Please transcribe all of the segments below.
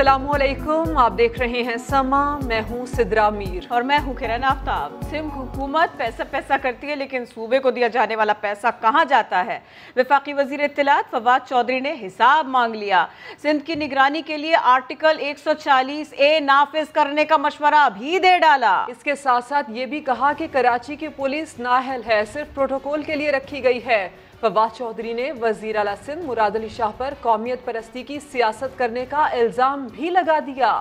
अस्सलामुअलैकुम, आप देख रहे हैं समा। मैं हूं सिद्रा मीर और मैं हूं किरण आफ्ताब। सिंध हुकूमत पैसा करती है, लेकिन सूबे को दिया जाने वाला पैसा कहां जाता है? वफाकी वजीर इत्तलात फवाद चौधरी ने हिसाब मांग लिया। सिंध की निगरानी के लिए आर्टिकल 140A नाफिज करने का मशवरा भी दे डाला। इसके साथ साथ ये भी कहा कि कराची की पुलिस नाअहल है, सिर्फ प्रोटोकॉल के लिए रखी गई है। फवाद चौधरी ने वजीर आला सिंध मुराद अली शाह पर कौमियत परस्ती की सियासत करने का इल्जाम भी लगा दिया।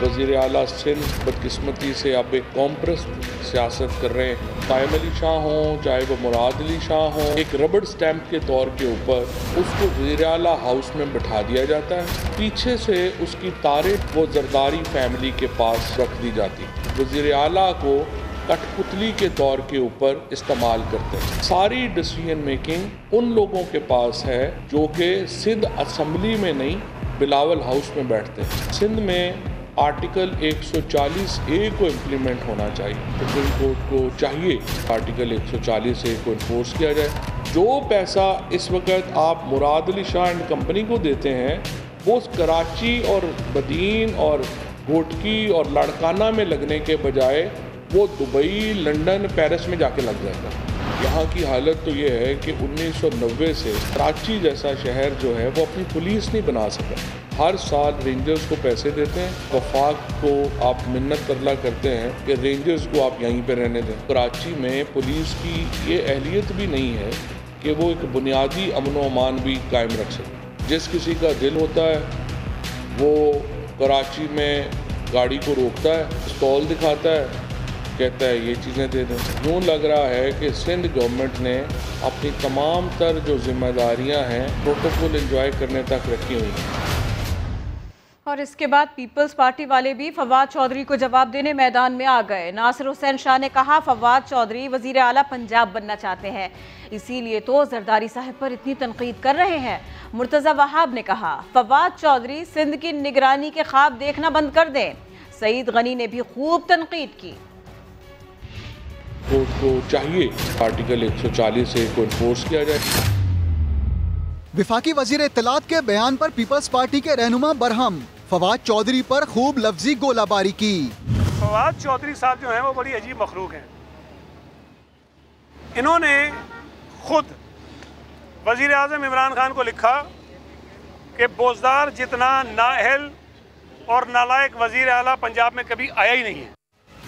वजीर आला सिंध बदकिस्मती से अब एक कॉम्प्रेस सियासत कर रहे हैं। कायम अली शाह हों चाहे वो मुराद अली शाह हों, एक रबड़ स्टैंप के तौर के ऊपर उसको वजीर आला हाउस में बिठा दिया जाता है। पीछे से उसकी तारीफ वो जरदारी फैमिली के पास रख दी जाती। वजीर आला को कठपुतली के तौर के ऊपर इस्तेमाल करते हैं। सारी डिसीजन मेकिंग उन लोगों के पास है जो कि सिंध असम्बली में नहीं, बिलावल हाउस में बैठते हैं। सिंध में आर्टिकल 140A को इम्प्लीमेंट होना चाहिए। सुप्रीम कोर्ट को चाहिए आर्टिकल 140A को इन्फोर्स किया जाए। जो पैसा इस वक्त आप मुराद अली शाह एंड कंपनी को देते हैं, वो कराची और बदीन और घोटकी और लाड़काना में लगने के बजाय वो दुबई, लंदन, पेरिस में जाके लग जाएगा। यहाँ की हालत तो ये है कि 1990 से कराची जैसा शहर जो है वो अपनी पुलिस नहीं बना सका। हर साल रेंजर्स को पैसे देते हैं, वफाक को आप मिन्नत तरला करते हैं कि रेंजर्स को आप यहीं पे रहने दें। कराची में पुलिस की ये अहलियत भी नहीं है कि वो एक बुनियादी अमन व अमान भी कायम रख सके। जिस किसी का दिल होता है वो कराची में गाड़ी को रोकता है, स्टॉल दिखाता है, कहता है ये चीज़ें दे दें। यूँ लग रहा है कि सिंध गवर्नमेंट ने अपनी तमाम तर जो जिम्मेदारियां हैं प्रोटोकॉल एंजॉय करने तक रखी हुई हैं। और इसके बाद पीपल्स पार्टी वाले भी फवाद चौधरी को जवाब देने मैदान में आ गए। नासिर हुसैन शाह ने कहा, फवाद चौधरी वजीर आला पंजाब बनना चाहते हैं, इसीलिए तो जरदारी साहब पर इतनी तनकीद कर रहे हैं। मुर्तज़ा वहाब ने कहा, फवाद चौधरी सिंध की निगरानी के ख्वाब देखना बंद कर दें। सईद गनी ने भी खूब तनकीद की। कोर्ट को चाहिए आर्टिकल 140A को इन्फोर्स किया जाए। विफाकी वजीर इत्तलात के बयान पर पीपल्स पार्टी के रहनुमा बरहम, फवाद चौधरी पर खूब लफ्जी गोलाबारी की। फवाद चौधरी साहब जो हैं वो बड़ी अजीब मखलूक हैं। इन्होंने खुद वजीर आज़म इमरान खान को लिखा कि बोजदार जितना नाअहल और नालायक वजीर आला पंजाब में कभी आया ही नहीं है।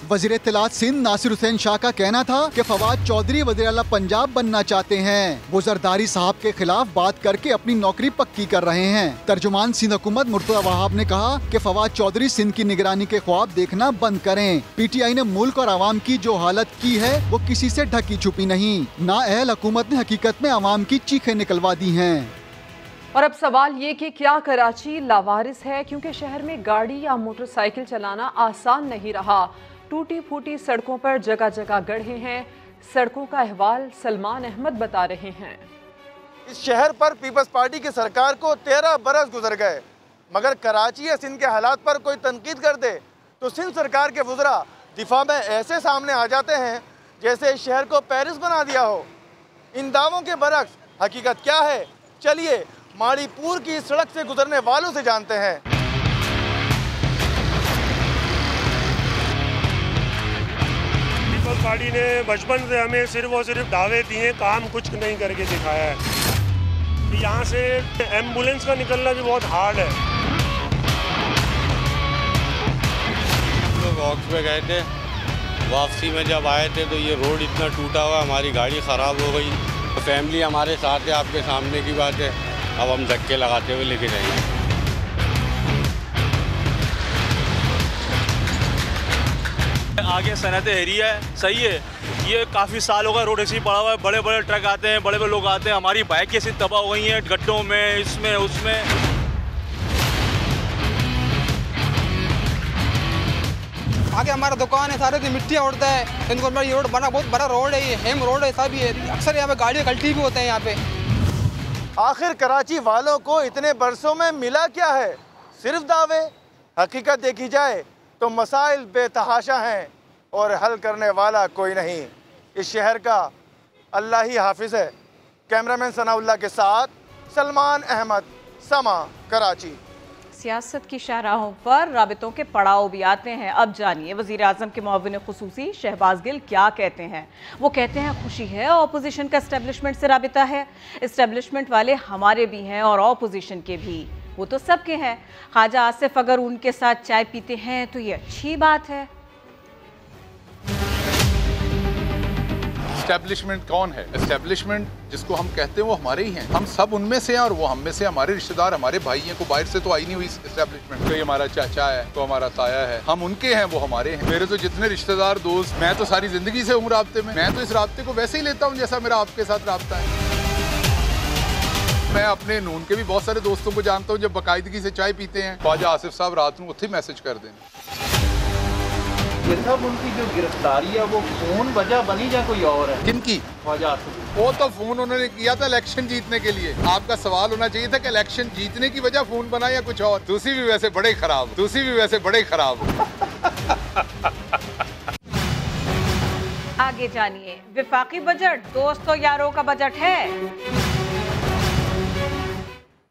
वजीर इत्तलात सिंध नासिर हुसैन शाह का कहना था कि फवाद चौधरी वज़ीर आला पंजाब बनना चाहते हैं। वो जरदारी साहब के खिलाफ बात करके अपनी नौकरी पक्की कर रहे हैं। तर्जुमान सिंध हुकूमत मुर्तज़ा वहाब ने कहा कि फवाद चौधरी सिंध की निगरानी के ख्वाब देखना बंद करें। PTI ने मुल्क और आवाम की जो हालत की है वो किसी से ढकी छुपी नहीं। नाअहल हुकूमत ने हकीकत में आवाम की चीखें निकलवा दी हैं। और अब सवाल ये कि क्या कराची लावारिस है, क्योंकि शहर में गाड़ी या मोटरसाइकिल चलाना आसान नहीं रहा। टूटी फूटी सड़कों पर जगह जगह गड्ढे हैं। सड़कों का अहवाल सलमान अहमद बता रहे हैं। इस शहर पर पीपल्स पार्टी की सरकार को 13 बरस गुजर गए, मगर कराची या सिंध के हालात पर कोई तनकीद कर दे तो सिंध सरकार के वज़रा दिफा में ऐसे सामने आ जाते हैं जैसे इस शहर को पेरिस बना दिया हो। इन दावों के बरक्स हकीकत क्या है, चलिए माड़ीपुर की सड़क से गुजरने वालों से जानते हैं। पीपल्स पार्टी ने बचपन से हमें सिर्फ और सिर्फ दावे दिए, काम कुछ नहीं करके दिखाया है। यहाँ से एम्बुलेंस का निकलना भी बहुत हार्ड है। हम लोग वॉक्स पे गए थे, वापसी में जब आए थे तो ये रोड इतना टूटा हुआ, हमारी गाड़ी ख़राब हो गई। फैमिली हमारे साथ है, आपके सामने की बात है। अब हम धक्के लगाते हुए लेके जाएंगे। आगे सनत एरिया है, सही है। ये काफ़ी साल हो गए रोड ऐसे ही पड़ा हुआ है। बड़े बड़े ट्रक आते हैं, बड़े बड़े लोग आते हैं। हमारी बाइक ऐसी तबाह हो गई हैं गड्ढों में, इसमें उसमें। आगे हमारा दुकान है, सारे दिन मिट्टी उड़ता है। इनको ये रोड बना, बहुत बड़ा रोड है, ये हेम रोड है, सब ये अक्सर यहाँ पे गाड़ियाँ गलती भी होते हैं यहाँ पे। आखिर कराची वालों को इतने बरसों में मिला क्या है? सिर्फ दावे। हकीकत देखी जाए तो मसाइल बेतहाशा हैं और हल करने वाला कोई नहीं। इस शहर का अल्लाह ही हाफिज है। कैमरामैन सनाउल्लाह के साथ सलमान अहमद, समा, कराची। सियासत की शाहराहों पर राबितों के पड़ाव भी आते हैं। अब जानिए वज़ीर आज़म के मुआविन खुसूसी शहबाज गिल क्या कहते हैं। वो कहते हैं खुशी है ऑपोजिशन का एस्टेब्लिशमेंट से राबिता है। एस्टेब्लिशमेंट वाले हमारे भी हैं और ऑपोजिशन के भी, वो तो सबके हैं। ख्वाजा आसिफ अगर उनके साथ चाय पीते हैं तो ये अच्छी बात है। एस्टेब्लिशमेंट कौन है? एस्टेब्लिशमेंट जिसको हम कहते हैं वो हमारे ही हैं। हम सब उनमें से हैं और वो हम में से, हमारे रिश्तेदार, हमारे भाई हैं। को बाहर से तो आई नहीं हुई एस्टेब्लिशमेंट। कोई हमारा चाचा है तो हमारा ताया है, हम उनके हैं वो हमारे हैं। मेरे तो जितने रिश्तेदार, दोस्त, मैं तो सारी जिंदगी से हूँ राब्ते में। मैं तो इस राब्ते को वैसे ही लेता हूँ जैसा मेरा आपके साथ राब्ता है। मैं अपने नून के भी बहुत सारे दोस्तों को जानता हूँ जब बाकायदगी से चाय पीते हैं। ख्वाजा आसिफ साहब रात को उत्थे मैसेज कर दें। साहब उनकी जो गिरफ्तारी है वो फोन वजह बनी या कोई और है? किनकी? ख्वाजा आसिफ। वो तो फोन उन्होंने किया था इलेक्शन जीतने के लिए। आपका सवाल होना चाहिए था कि इलेक्शन जीतने की वजह फोन बना या कुछ और। दूसरी भी वैसे बड़े खराब। आगे जानिए विफाकी बजट दोस्तों यारों का बजट है।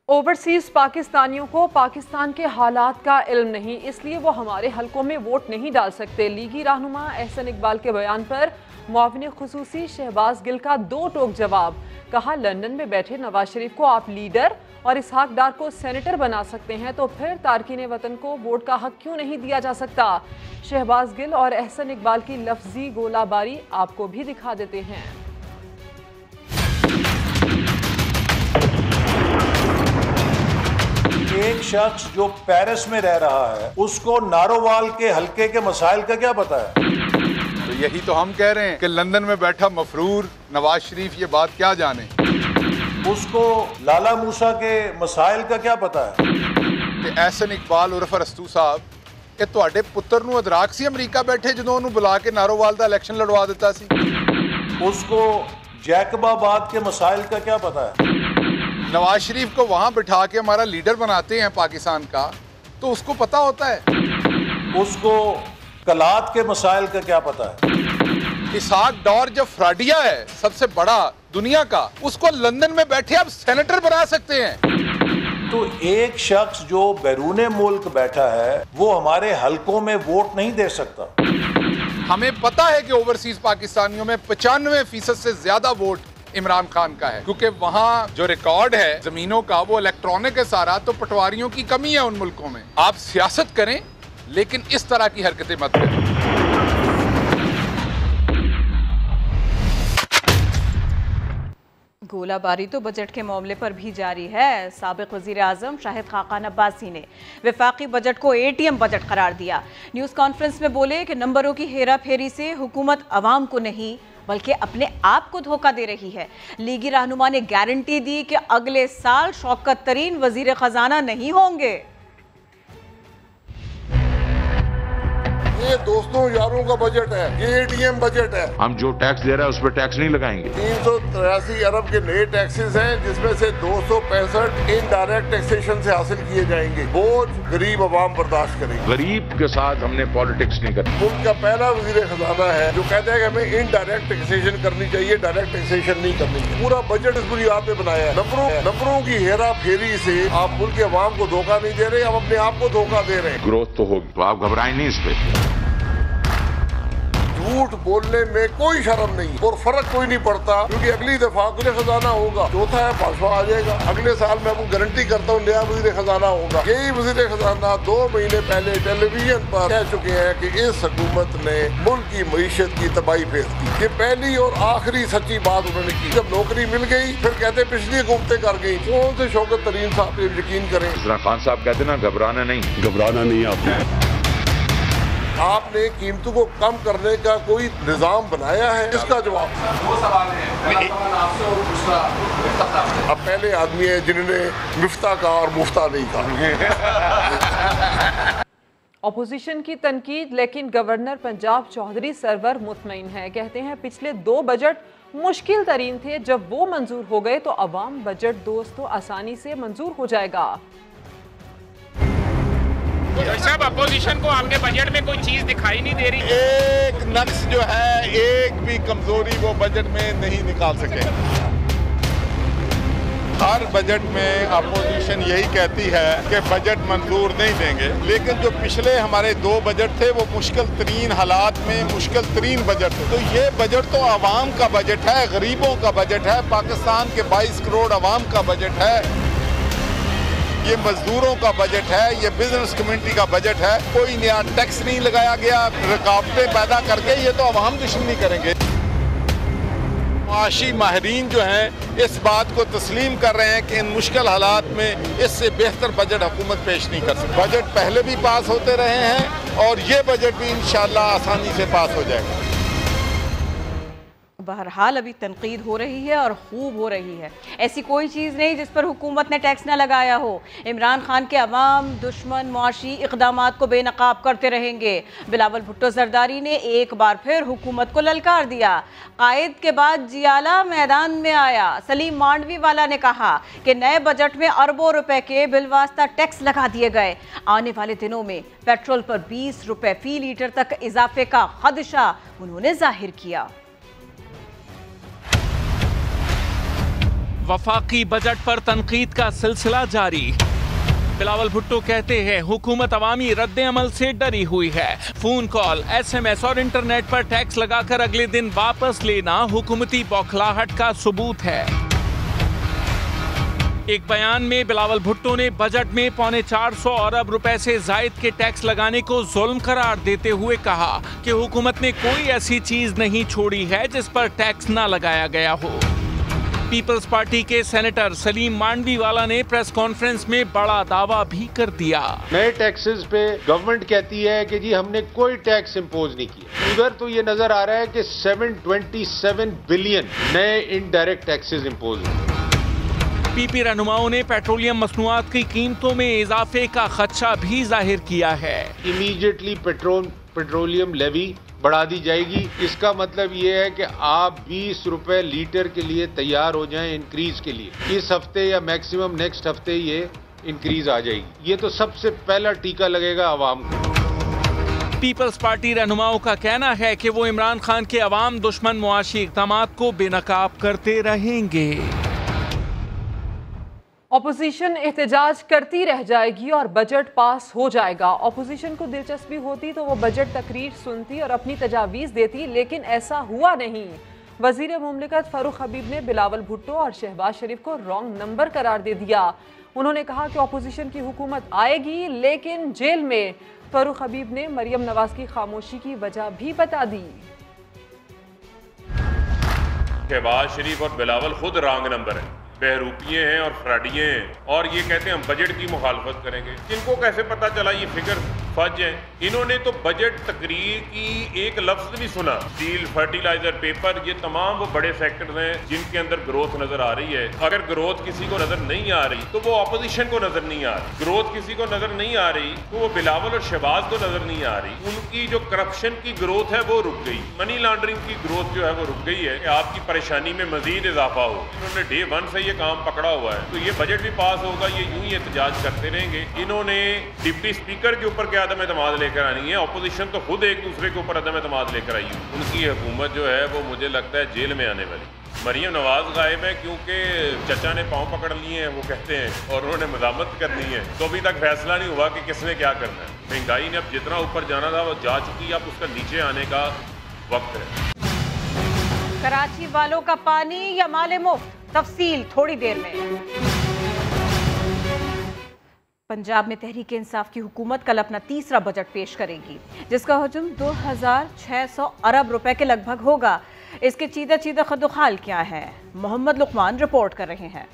ओवरसीज पाकिस्तानियों को पाकिस्तान के हालात का इल्म नहीं, इसलिए वो हमारे हलकों में वोट नहीं डाल सकते। लीगी रहनुमा एहसन इकबाल के बयान पर मुआविन खुसूसी शहबाज गिल का दो टोक जवाब। कहा लंदन में बैठे नवाज शरीफ को आप लीडर और इसहाक डार को सेनेटर बना सकते हैं तो फिर तारकीन वतन को वोट का हक क्यों नहीं दिया जा सकता। शहबाज गिल और एहसन इकबाल की लफ्जी गोलाबारी आपको भी दिखा देते हैं। एक शख्स जो पेरिस में रह रहा है उसको नारोवाल के हलके के मसाइल का क्या पता है? तो यही तो हम कह रहे हैं कि लंदन में बैठा मफरूर नवाज शरीफ ये बात क्या जाने। उसको लाला मूसा के मसाइल का क्या पता है? कि एहसन इकबाल उर्फ अरस्तू साहब कि तुहाडे पुत्र नूं अदराक सी अमरीका बैठे जदों उन्होंने बुला के नारोवाल दा इलेक्शन लड़वा दिता सी। उसको जैकबाबाद के मसाइल का क्या पता है? नवाज शरीफ को वहां बिठा के हमारा लीडर बनाते हैं पाकिस्तान का, तो उसको पता होता है। उसको कलात के मसाइल का क्या पता है? इसहाक डार जो फ्राडिया है सबसे बड़ा दुनिया का, उसको लंदन में बैठे आप सेनेटर बना सकते हैं। तो एक शख्स जो बैरूने मुल्क बैठा है वो हमारे हलकों में वोट नहीं दे सकता। हमें पता है कि ओवरसीज पाकिस्तानियों में 95% से ज्यादा वोट इमरान खान का है, क्योंकि वहाँ जो रिकॉर्ड है जमीनों का वो इलेक्ट्रॉनिक है सारा। तो पटवारियों की कमी है उन मुल्कों में। आप सियासत करें लेकिन इस तरह की हरकतें मत करें। गोलाबारी तो बजट के मामले पर भी जारी है। साबिक वज़ीर आज़म शाहिद खाकान अब्बासी ने वफाकी बजट को ATM बजट करार दिया। न्यूज़ कॉन्फ्रेंस में बोले कि नंबरों की हेरा फेरी से हुकूमत अवाम को नहीं बल्कि अपने आप को धोखा दे रही है। लीगी रहनुमा ने गारंटी दी कि अगले साल शौकत तरीन वजीर खजाना नहीं होंगे। ये दोस्तों यारों का बजट है, ये ATM बजट है। हम जो टैक्स दे रहे हैं उस पर टैक्स नहीं लगाएंगे। 383 अरब के नए टैक्सेस हैं जिसमें से 265 इनडायरेक्ट टैक्सेशन से हासिल किए जाएंगे। बोझ गरीब आवाम बर्दाश्त करेंगे। गरीब के साथ हमने पॉलिटिक्स नहीं करनी। मुल्क का पहला वजीर खजाना है जो कहता है कि हमें इनडायरेक्ट टैक्सेशन करनी चाहिए, डायरेक्ट टैक्सेशन नहीं करनी चाहिए। पूरा बजट इस बुनियाद पे बनाया है। नंबरों की हेरा फेरी से आप मुल्क के आवाम को धोखा नहीं दे रहे, आप अपने आप को धोखा दे रहे हैं। ग्रोथ तो होगी, तो आप घबराएं नहीं इस पे। झूठ बोलने में कोई शर्म नहीं और फर्क कोई नहीं पड़ता, क्योंकि अगली दफा वजीर खजाना होगा, चौथा है 5वां आ जाएगा। अगले साल मैं आपको गारंटी करता हूँ नया वजीर खजाना होगा। यही वजीर खजाना 2 महीने पहले टेलीविजन पर कह चुके हैं कि इस हुकूमत ने मुल्क की मईशत की तबाही फेर दी। ये पहली और आखिरी सच्ची बात उन्होंने की। जब नौकरी मिल गई फिर कहते पिछली हुकूमतें कर गई। कौन से शौकत तरीन साहब पे यकीन करें? खान साहब कहते ना घबराना नहीं आपने कीमतों को कम करने का कोई निजाम बनाया है? इसका जवाब वो सवाल है अब पहले आदमी है जिन्होंने मिफ्ता कहा और मुफ्ता नहीं कहा। अपोजिशन की तनकीद, लेकिन गवर्नर पंजाब चौधरी सरवर मुतमईन है। कहते हैं पिछले 2 बजट मुश्किल तरीन थे, जब वो मंजूर हो गए तो अवाम बजट दोस्तों आसानी से मंजूर हो जाएगा। सब अपोजिशन को हमने बजट में कोई चीज दिखाई नहीं दे रही। एक नक्स जो है, एक भी कमजोरी वो बजट में नहीं निकाल सके। हर बजट में अपोजिशन यही कहती है कि बजट मंजूर नहीं देंगे, लेकिन जो पिछले हमारे 2 बजट थे वो मुश्किल तरीन हालात में मुश्किल तरीन बजट थे। तो ये बजट तो आवाम का बजट है, गरीबों का बजट है, पाकिस्तान के 22 करोड़ आवाम का बजट है, ये मजदूरों का बजट है, ये बिजनेस कम्युनिटी का बजट है। कोई नया टैक्स नहीं लगाया गया, रुकावटें पैदा करके ये तो अवाम दुश्मनी करेंगे। मुआशी माहिरीन जो हैं इस बात को तस्लीम कर रहे हैं कि इन मुश्किल हालात में इससे बेहतर बजट हुकूमत पेश नहीं कर सकती। बजट पहले भी पास होते रहे हैं और ये बजट भी इंशाअल्लाह आसानी से पास हो जाएगा। बहरहाल अभी तनकीद हो रही है और खूब हो रही है। ऐसी कोई चीज़ नहीं जिस पर हुकूमत ने टैक्स ना लगाया हो। इमरान खान के अवाम दुश्मन मुआशी इक़दामात को बेनकाब करते रहेंगे। बिलावल भुट्टो जरदारी ने एक बार फिर हुकूमत को ललकार दिया। कायद के बाद जियाला मैदान में आया। सलीम मांडवी वाला ने कहा कि नए बजट में अरबों रुपए के बिलवास्ता टैक्स लगा दिए गए। आने वाले दिनों में पेट्रोल पर 20 रुपए फी लीटर तक इजाफे का खदशा उन्होंने जाहिर किया। वफाकी बजट पर तनकीद का सिलसिला जारी। बिलावल भुट्टो कहते हैं हुकूमत अवामी रद्द अमल से डरी हुई है। फोन कॉल, SMS और इंटरनेट पर टैक्स लगाकर अगले दिन वापस लेना हुकूमती बौखलाहट का सबूत है। एक बयान में बिलावल भुट्टो ने बजट में 425 अरब रुपए से जायद के टैक्स लगाने को जुल्म करार देते हुए कहा कि हुकूमत ने कोई ऐसी चीज नहीं छोड़ी है जिस पर टैक्स न लगाया गया हो। पीपल्स पार्टी के सेनेटर सलीम मांडवी वाला ने प्रेस कॉन्फ्रेंस में बड़ा दावा भी कर दिया। नए टैक्सेस पे गवर्नमेंट कहती है कि जी हमने कोई टैक्स इंपोज नहीं किया। उधर तो ये नजर आ रहा है कि 727 बिलियन नए इनडायरेक्ट टैक्सेस इंपोज हुए। पीपी रहनुमाओं ने पेट्रोलियम मसनूआत की कीमतों में इजाफे का खदशा भी जाहिर किया है। इमीडिएटली पेट्रोलियम लेवी बढ़ा दी जाएगी। इसका मतलब ये है कि आप 20 रुपए लीटर के लिए तैयार हो जाएं इंक्रीज के लिए। इस हफ्ते या मैक्सिमम नेक्स्ट हफ्ते ये इंक्रीज आ जाएगी। ये तो सबसे पहला टीका लगेगा आवाम को। पीपल्स पार्टी रहनुमाओं का कहना है कि वो इमरान खान के अवाम दुश्मन मुआशी इक़दामात को बेनकाब करते रहेंगे। ऑपोजिशन एहतजाज करती रह जाएगी और बजट पास हो जाएगा। ऑपोजिशन को दिलचस्पी होती तो वो बजट तकरीर सुनती और अपनी तजावीज़ देती, लेकिन ऐसा हुआ नहीं। वज़ीर मुमलिकत फारूक हबीब ने बिलावल भुट्टो और शहबाज शरीफ को रॉन्ग नंबर करार दे दिया। उन्होंने कहा कि ऑपोजिशन की हुकूमत आएगी लेकिन जेल में। फारूक हबीब ने मरियम नवाज की खामोशी की वजह भी बता दी। शहबाज शरीफ और बिलावल खुद रॉन्ग नंबर है, बहरूपिये हैं और फ्राडिये हैं और ये कहते हैं हम बजट की मुखालफत करेंगे। इनको कैसे पता चला ये फिगर फज है? इन्होंने तो बजट तकरीर की एक लफ्ज नहीं सुना। स्टील, फर्टिलाइजर, पेपर, ये तमाम वो बड़े सेक्टर्स हैं जिनके अंदर ग्रोथ नजर आ रही है। अगर ग्रोथ किसी को नजर नहीं आ रही तो वो ऑपोजिशन को नजर नहीं आ रही। ग्रोथ किसी को नजर नहीं आ रही तो वो बिलावल और शहबाज को नजर नहीं आ रही। उनकी जो करप्शन की ग्रोथ है वो रुक गई, मनी लॉन्ड्रिंग की ग्रोथ जो है वो रुक गई है कि आपकी परेशानी में मजीद इजाफा हो। इन्होंने डे 1 से ये काम पकड़ा हुआ है तो ये बजट भी पास होगा, ये यूं ही एहतजाज करते रहेंगे। इन्होंने डिप्टी स्पीकर के ऊपर क्या अदम एतमाद लेकर आनी है? ऑपोजिशन तो खुद एक दूसरे के ऊपर अदम एतमाद लेकर आई है। उनकी हुकूमत जो है वो मुझे लगता है जेल में आने वाली। मरियम नवाज गायब है क्योंकि चचा ने पाँव पकड़ लिए हैं वो कहते हैं, और उन्होंने मजामत करनी है तो अभी तक फैसला नहीं हुआ कि किसने क्या करना है। महंगाई ने अब जितना ऊपर जाना था वो जा चुकी है, अब उसका नीचे आने का वक्त है। कराची वालों का पानी या माले मुफ्त, तफसील थोड़ी देर में। पंजाब में तहरीक इंसाफ की हुकूमत कल अपना तीसरा बजट पेश करेगी जिसका हजम 2600 अरब रुपए के लगभग होगा। इसके चीदा चीदा खदोखाल क्या है? मोहम्मद लुकमान रिपोर्ट कर रहे हैं।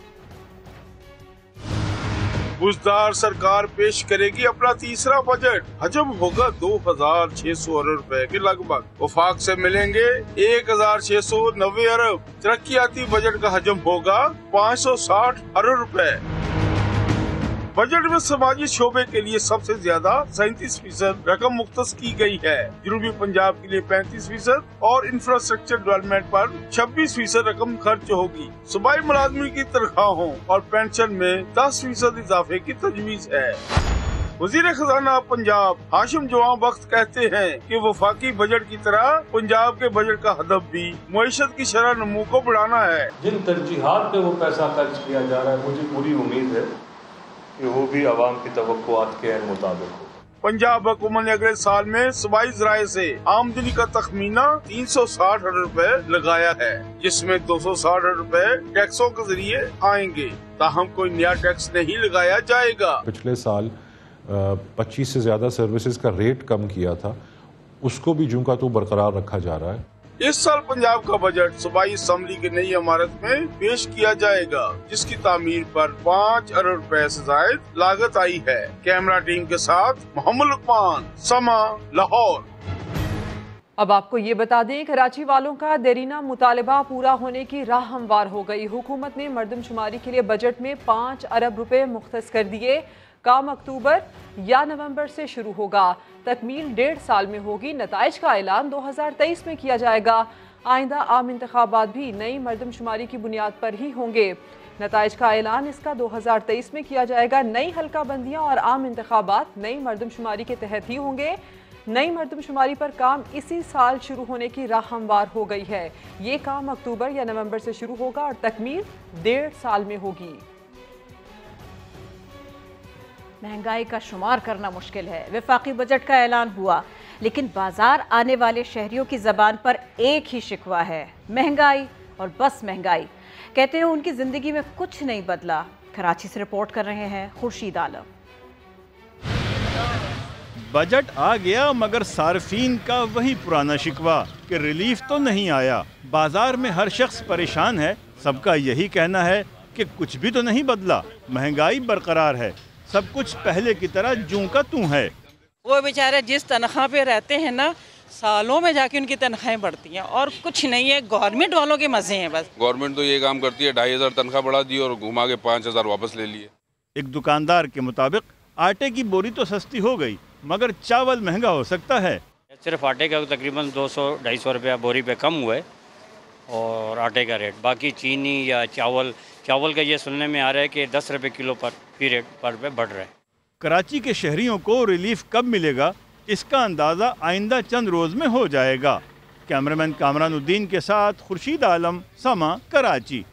बुजदार सरकार पेश करेगी अपना तीसरा बजट। हजम होगा 2600 अरब रुपए के लगभग। वफाक से मिलेंगे 1690 अरब। तरक्याती बजट का हजम होगा 560 अरब रुपए। बजट में समाजी शोबे के लिए सबसे ज्यादा 37% रकम मुख्तस की गई है। जनूबी पंजाब के लिए 35% और इंफ्रास्ट्रक्चर डेवलपमेंट पर 26% रकम खर्च होगी। सूबाई मुलाजमी की तनख्वाहों और पेंशन में 10% इजाफे की तजवीज है। वजीर खजाना पंजाब हाशिम जवां वक्त कहते हैं कि वफाकी बजट की तरह पंजाब के बजट का हदफ भी मईशत की शरह नमू को बढ़ाना है। जिन तरजीहात पे वो पैसा खर्च किया जा रहा है, मुझे पूरी उम्मीद है कि वो भी आवाम की तवक्कुआत के मुताबिक हो। पंजाब हुकूमत ने अगले साल में सूबाई ज़राए से आमदनी का तखमीना 360 अरब रुपए लगाया है, जिसमें 260 अरब रुपए टैक्सों के जरिए आएंगे। ताहम कोई नया टैक्स नहीं लगाया जाएगा। पिछले साल 25 से ज्यादा सर्विसेज का रेट कम किया था, उसको भी जूं का तू बरकरार रखा जा रहा है। इस साल पंजाब का बजट सूबाई असम्बली की नई इमारत में पेश किया जाएगा, जिसकी तामीर पर 5 अरब रुपए से ज्यादा लागत आई है। कैमरा टीम के साथ मोहम्मद लुकमान, समा, लाहौर। अब आपको ये बता दें, कराची वालों का देरीना मुतालबा पूरा होने की राह हमवार हो गई। हुकूमत ने मरदमशुमारी के लिए बजट में 5 अरब रुपए मुख्तस कर दिए। काम अक्टूबर या नवंबर से शुरू होगा, तकमील 1.5 साल में होगी। नताइज का ऐलान 2023 में किया जाएगा। आइंदा आम इंतखाबात भी नई मरदमशुमारी की बुनियाद पर ही होंगे। नताइज का ऐलान इसका 2023 में किया जाएगा। नई हल्का बंदियाँ और आम इंतखाबात नई मरदमशुमारी के तहत ही होंगे। नई मरदमशुमारी पर काम इसी साल शुरू होने की राह हमवार हो गई है। ये काम अक्टूबर या नवंबर से शुरू होगा और तकमील 1.5 साल में होगी। महंगाई का शुमार करना मुश्किल है। वफाकी बजट का ऐलान हुआ, लेकिन बाजार आने वाले शहरियों की ज़बान पर एक ही शिकवा है, महंगाई और बस महंगाई। कहते हैं उनकी ज़िंदगी में कुछ नहीं बदला। कराची से रिपोर्ट कर रहे हैं खुर्शीद आलम। बजट आ गया मगर सार्फिन का वही पुराना शिकवा कि रिलीफ तो नहीं आया। बाजार में हर शख्स परेशान है। सबका यही कहना है कि कुछ भी तो नहीं बदला, महंगाई बरकरार है, सब कुछ पहले की तरह जूं का तू है। वो बेचारे जिस तनख्वाह पे रहते हैं ना, सालों में जाके उनकी तनख्वाहें बढ़ती हैं और कुछ नहीं है। गवर्नमेंट वालों के मजे हैं बस। गवर्नमेंट तो ये काम करती है, 2500 तनख्वाह बढ़ा दी और घुमा के 5000 वापस ले लिए। एक दुकानदार के मुताबिक आटे की बोरी तो सस्ती हो गई मगर चावल महंगा हो सकता है। सिर्फ आटे का तकरीबन 200-250 रुपया बोरी पे कम हुआ है और आटे का रेट। बाकी चीनी या चावल का ये सुनने में आ रहा है कि 10 रुपये किलो पर रेट पर पे बढ़ रहा है। कराची के शहरियों को रिलीफ कब मिलेगा, इसका अंदाज़ा आइंदा चंद रोज़ में हो जाएगा। कैमरामैन कामरानुद्दीन के साथ खुर्शीद आलम, समा, कराची।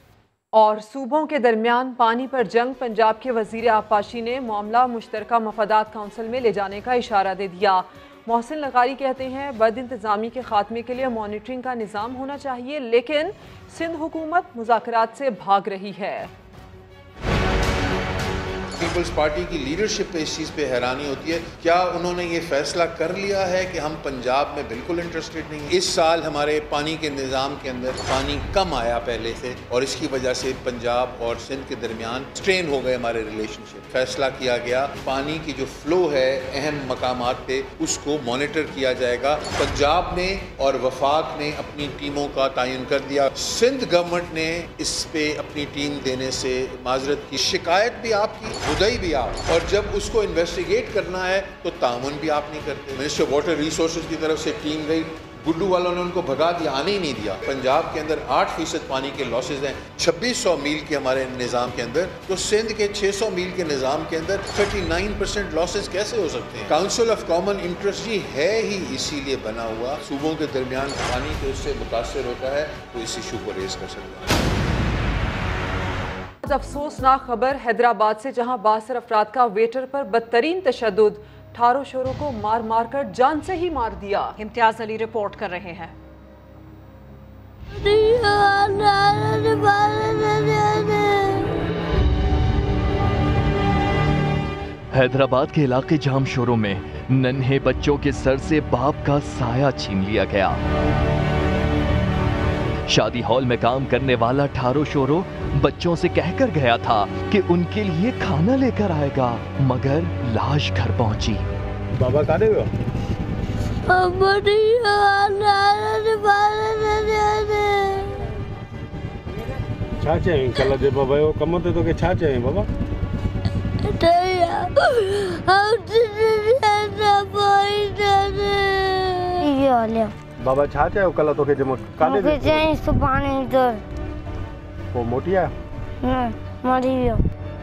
और सूबों के दरमियान पानी पर जंग, पंजाब के वजीर आबपाशी ने मामला मुश्तरका मफादात काउंसिल में ले जाने का इशारा दे दिया। मोहसिन लगारी कहते हैं बद इंतज़ामी के खात्मे के लिए मॉनिटरिंग का निज़ाम होना चाहिए, लेकिन सिंध हुकूमत मुज़ाकरात से भाग रही है। पीपल्स पार्टी की लीडरशिप पे इस चीज़ पे हैरानी होती है। क्या उन्होंने ये फैसला कर लिया है कि हम पंजाब में बिल्कुल इंटरेस्टेड नहीं? इस साल हमारे पानी के निज़ाम के अंदर पानी कम आया पहले से और इसकी वजह से पंजाब और सिंध के दरमियान स्ट्रेन हो गए हमारे रिलेशनशिप। फैसला किया गया पानी की जो फ्लो है अहम मकामात पे उसको मॉनिटर किया जाएगा। पंजाब ने और वफाक ने अपनी टीमों का तयन कर दिया। सिंध गवर्नमेंट ने इस पे अपनी टीम देने से माजरत की। शिकायत भी आपकी, उदय भी आप, और जब उसको इन्वेस्टिगेट करना है तो तामुन भी आप नहीं करते। मिनिस्टर वाटर रिसोर्सेज की तरफ से टीम गई, गुड्डू वालों ने उनको भगा दिया, आने ही नहीं दिया। पंजाब के अंदर 8% पानी के लॉसेज हैं 2600 मील के हमारे निज़ाम के अंदर, तो सिंध के 600 मील के निज़ाम के अंदर 39% लॉसेज कैसे हो सकते हैं? काउंसिल ऑफ कॉमन इंटरेस्ट ही है ही इसीलिए बना हुआ। सूबों के दरमियान पानी तो इससे मुतासर होता है, तो इस इशू को रेज कर सकता है। अफसोसनाक खबर हैदराबाद से, जहां 62 अफराद का वेटर पर बदतरीन तशद्दुद, ठारो शोरों को मार मार कर जान से ही मार दिया। इम्तियाज अली रिपोर्ट कर रहे हैं। हैदराबाद के इलाके जामशोरों में नन्हे बच्चों के सर से बाप का साया छीन लिया गया। शादी हॉल में काम करने वाला ठारो शोरो बच्चों से कहकर गया था कि उनके लिए खाना लेकर आएगा, मगर लाश घर पहुंची। बाबा कहाँ गए? छाचे कल दे बाबा वो कम होते तो के छाचे हैं बाबा। बाबा छाचे हो कल तो के जम काले दे चाहिए सुभाने इधर वो मोटिया मरी गयो।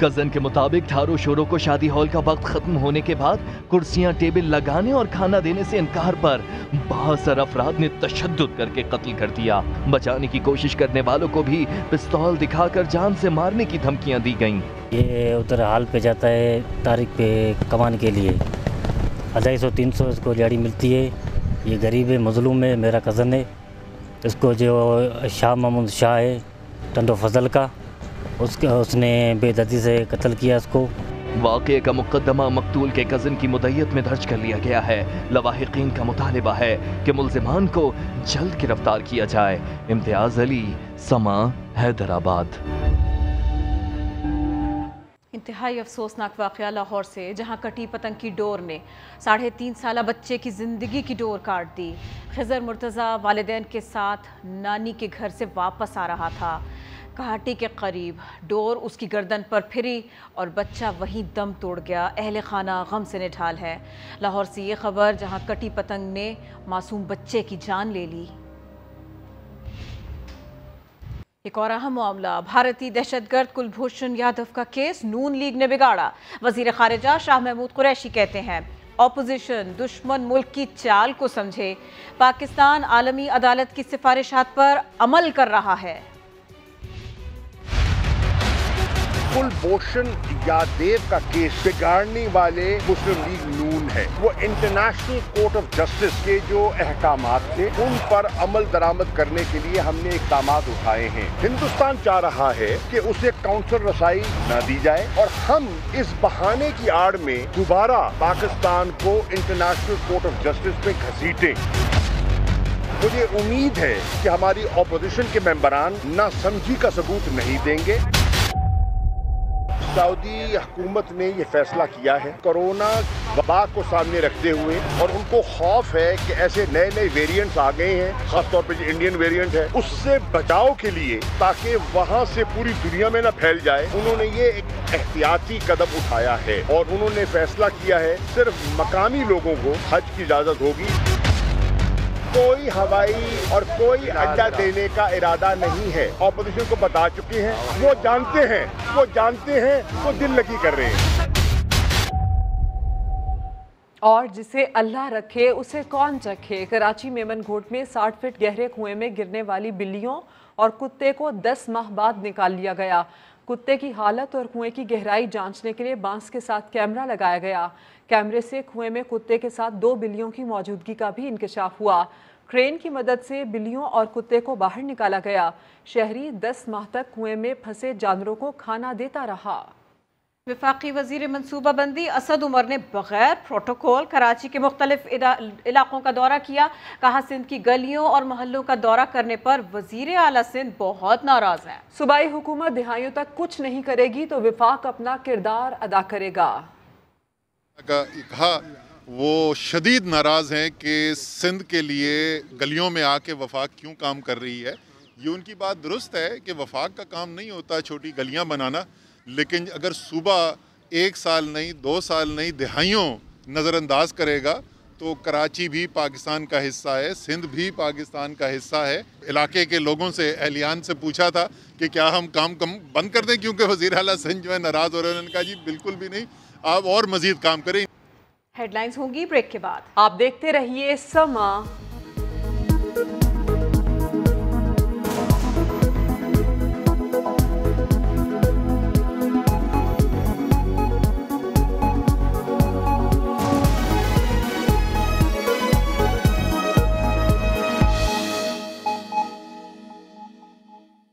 कजन के मुताबिक ठारो शोरो को शादी हॉल का वक्त खत्म होने के बाद कुर्सियां टेबल लगाने और खाना देने से इनकार पर बासर अफराद ने तशद्दुद करके कत्ल कर दिया। बचाने की कोशिश करने वालों को भी पिस्तौल दिखाकर जान से मारने की धमकियां दी गईं। ये उधर हाल पे जाता है तारीख पे कमाने के लिए, 250-300 इसको दिहाड़ी मिलती है। ये गरीब है, मजलूम है, मेरा कज़न है। इसको जो शाह महमूद शाह है टंडो फजल का, उसने बेदर्दी से कत्ल किया इसको। वाक़े का मुकदमा मकतूल के कज़न की मुद्दत में दर्ज कर लिया गया है। लवाहिकीन का मुतालिबा है कि मुल्ज़िमान को जल्द गिरफ्तार किया जाए। इम्तियाज़ अली, समा, हैदराबाद। इंतहाई अफसोसनाक वाक़या लाहौर से, जहां कटी पतंग की डोर ने 3.5 साला बच्चे की ज़िंदगी की डोर काट दी। खिज़र मुर्तज़ा वालिदैन के साथ नानी के घर से वापस आ रहा था। घाटी के करीब डोर उसकी गर्दन पर फिरी और बच्चा वहीं दम तोड़ गया। अहले खाना गम से निढाल है। लाहौर से ये खबर, जहां कटी पतंग ने मासूम बच्चे की जान ले ली। एक और अहम मामला, भारतीय दहशतगर्द कुलभूषण यादव का केस नून लीग ने बिगाड़ा। वजीर खारिजा शाह महमूद कुरैशी कहते हैं ऑपोजिशन दुश्मन मुल्क की चाल को समझे, पाकिस्तान आलमी अदालत की सिफारिशात पर अमल कर रहा है। कुलभूषण यादव का केस बिगाड़ने वाले मुस्लिम लीग नून है। वो इंटरनेशनल कोर्ट ऑफ जस्टिस के जो अहकामात थे उन पर अमल दरामद करने के लिए हमने इक़दाम उठाए हैं। हिंदुस्तान चाह रहा है कि उसे काउंसिल रसाई न दी जाए और हम इस बहाने की आड़ में दोबारा पाकिस्तान को इंटरनेशनल कोर्ट ऑफ जस्टिस में घसीटें। मुझे उम्मीद है कि हमारी ऑपोजिशन के मेंबरान नासमझी का सबूत नहीं देंगे। सऊदी हुकूमत ने ये फैसला किया है कोरोना वबा को सामने रखते हुए, और उनको खौफ है कि ऐसे नए नए वेरिएंट्स आ गए हैं, खासतौर पे जो इंडियन वेरिएंट है, उससे बचाव के लिए ताकि वहाँ से पूरी दुनिया में न फैल जाए, उन्होंने ये एक एहतियाती कदम उठाया है और उन्होंने फैसला किया है सिर्फ मकामी लोगों को हज की इजाजत होगी। कोई हवाई और कोई अड्डा देने का इरादा नहीं है। ऑपोजिशन को बता चुके हैं, वो जानते हैं, वो दिल लगी कर रहे हैं। और जिसे अल्लाह रखे उसे कौन चखे। कराची मेमन घोट में 60 फीट गहरे कुएं में गिरने वाली बिल्लियों और कुत्ते को 10 माह बाद निकाल लिया गया। कुत्ते की हालत और कुएं की गहराई जांचने के लिए बांस के साथ कैमरा लगाया गया। कैमरे से कुएं में कुत्ते के साथ 2 बिल्लियों की मौजूदगी का भी इंकशाफ हुआ। क्रेन की मदद से बिल्लियों और कुत्ते को बाहर निकाला गया। शहरी 10 माह तक कुएं में फंसे जानवरों को खाना देता रहा। वफाकी वजीर मनसूबाबंदी असद उमर ने बगैर प्रोटोकॉल कराची के मुख्तलिफ इलाकों का दौरा किया। कहा सिंध की गलियों और मोहल्लों का दौरा करने पर वजीर आला सिंध बहुत नाराज है। सूबाई हुकूमत दिहाइयों तक कुछ नहीं करेगी तो विफाक अपना किरदार अदा करेगा। कहा वो शदीद नाराज़ हैं कि सिंध के लिए गलियों में आके वफाक क्यों काम कर रही है। ये उनकी बात दुरुस्त है कि वफाक का काम नहीं होता छोटी गलियां बनाना, लेकिन अगर सूबा 1 साल नहीं 2 साल नहीं दिहाइयों नज़रअंदाज करेगा तो कराची भी पाकिस्तान का हिस्सा है, सिंध भी पाकिस्तान का हिस्सा है। इलाके के लोगों से, अहलियान से पूछा था कि क्या हम काम कम बंद कर दें क्योंकि वज़ीर आला सिंध जो है नाराज़ हो रहे हैं। उन्होंने कहा जी बिल्कुल भी नहीं, आप और मज़ीद काम करें। हेडलाइंस होंगी ब्रेक के बाद। आप देखते रहिए समा।